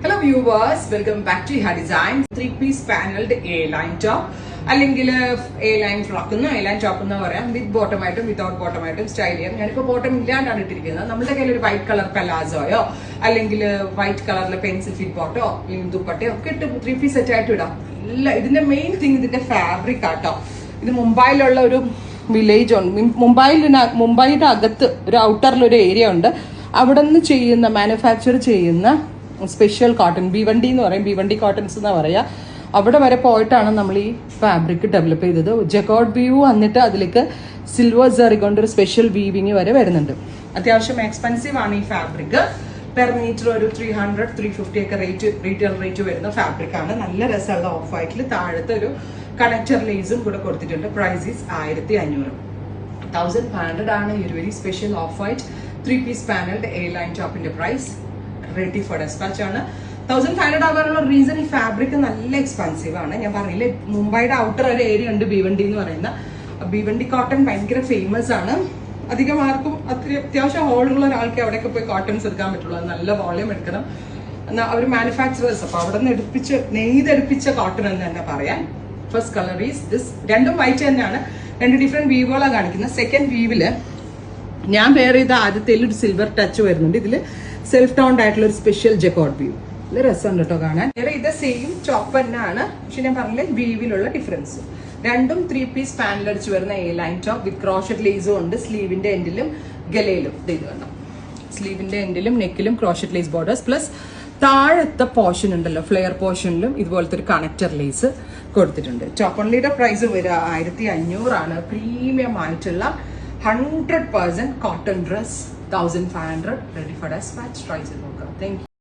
Hello viewers, welcome back to Iha Design. 3-piece paneled A-line top. അല്ലെങ്കിൽ A-line frock A-line top എന്ന് പറയാം. വിത്ത് bottom ആയിട്ടും without bottom ആയിട്ടും style ചെയ്യാം. ഞാനിപ്പോൾ ബോട്ടം ഇല്ലാണ്ടാണ് ഇട്ടിരിക്കുന്നത്. നമ്മുടെ കയ്യിൽ ഒരു വൈറ്റ് കളർ പലാസോയോ അല്ലെങ്കിൽ വൈറ്റ് കളറിലെ പെൻസിൽ ഫിറ്റ് ബോട്ടോ അല്ലെങ്കിൽ ദുപ്പട്ടയോ ഒക്കെ ഇട്ട് 3-piece സെറ്റ് ആയിട്ട് ഇടാം. നല്ല ഇതിന്റെ മെയിൻ തിങ് ഇതിന്റെ ഫാബ്രിക് ആട്ടോ. ഇത് മുംബൈയിലുള്ള ഒരു വില്ലേജ് ഉണ്ട്. മുംബൈയുടെ അകത്ത് ഒരു ഔട്ടറിൽ ഒരു ഏരിയ ഉണ്ട്. അവിടെ നിന്ന് ചെയ്യുന്ന മാനുഫാക്ചർ ചെയ്യുന്ന സ്പെഷ്യൽ കോട്ടൺ B1D എന്ന് പറയും, B1D കോട്ടൺസ് എന്നാ പറയാ. അവിടെ വരെ പോയിട്ടാണ് നമ്മൾ ഈ ഫാബ്രിക് ഡെവലപ്പ് ചെയ്തത്. ജക്കോർഡ് വ്യൂ വന്നിട്ട് അതിലേക്ക് സിൽവർ ജറി കൊണ്ട് ഒരു സ്പെഷ്യൽ വീവിങ് വരെ വരുന്നുണ്ട്. അത്യാവശ്യം എക്സ്പെൻസീവ് ആണ് ഈ ഫാബ്രിക്. പെർ മീറ്റർ ഒരു 300-350 ഒക്കെ റീറ്റെയിൽ റേറ്റ് വരുന്ന ഫാബ്രിക് ആണ്. നല്ല രസമുള്ള ഓഫ് വൈറ്റിൽ താഴത്തെ ഒരു കണക്ടർ ലേസും കൂടെ കൊടുത്തിട്ടുണ്ട്. Price is 1500. 1500 ആണ് ഈ ഒരു very special off white 3-piece panelled A-line ടോപ്പിന്റെ പ്രൈസ്. റെഡി ഫോർ ഡെസ്പാച്ച് ആണ്. 1500 ആകാനുള്ള റീസൺ ഈ ഫാബ്രിക് നല്ല എക്സ്പെൻസീവ് ആണ്. ഞാൻ പറഞ്ഞില്ലേ, മുംബൈയുടെ ഔട്ടർ ഒരു ഏരിയ ഉണ്ട് B1D എന്ന് പറയുന്ന. B1D കോട്ടൺ ഭയങ്കര ഫേമസ് ആണ്. അധികം ആർക്കും അത്യാവശ്യം ഹോളുള്ള ഒരാൾക്ക് അവിടെയൊക്കെ പോയി കോട്ടൺസ് എടുക്കാൻ പറ്റുള്ളൂ. നല്ല വോളിയം എടുക്കണം. എന്നാൽ അവർ മാനുഫാക്ചറേഴ്സ്, അപ്പൊ അവിടെ നിന്ന് നെയ്തെടുപ്പിച്ച കോട്ടൺ എന്ന് തന്നെ പറയാം. First colour is this. രണ്ടും വൈറ്റ് തന്നെയാണ്. രണ്ട് ഡിഫറെന്റ് വീവുകളാണ് കാണിക്കുന്നത്. സെക്കൻഡ് വീവില് ഞാൻ വേറെ ചെയ്ത ആദ്യത്തിൽ ഒരു സിൽവർ ടച്ച് വരുന്നുണ്ട്. ഇതിൽ സെൽഫ് ടോൺഡ് ആയിട്ടുള്ള ഒരു സ്പെഷ്യൽ ജക്കോർഡ് വ്യൂ. നല്ല രസമുണ്ട് കേട്ടോ കാണാൻ. വേറെ ഇത് സെയിം ചോപ്പ് തന്നെയാണ്, പക്ഷെ ഞാൻ പറഞ്ഞില്ലേ വീവിലുള്ള ഡിഫറൻസ്. രണ്ടും 3-piece പാനൽ അടിച്ച് വരുന്ന A-line ടോപ്പ് വിത്ത് ക്രോഷറ്റ് ലേസും ഉണ്ട്. സ്ലീവിന്റെ എൻഡിലും ഗലയിലും ഇത് കണ്ടോ, സ്ലീവിന്റെ എൻഡിലും നെക്കിലും ക്രോഷറ്റ് ലേസ് ബോർഡേഴ്സ് പ്ലസ് താഴത്തെ പോർഷൻ ഉണ്ടല്ലോ, ഫ്ലെയർ പോർഷനിലും ഇതുപോലത്തെ ഒരു കണക്ടർ ലേസ് കൊടുത്തിട്ടുണ്ട്. ടോപ്പ് ഓൺലിയുടെ പ്രൈസ് വരിക 1500 ആണ്. പ്രീമിയം ആയിട്ടുള്ള 100% cotton dress 1500. Ready for dispatch. Try ചെയ്ത് നോക്കാം. Thank U.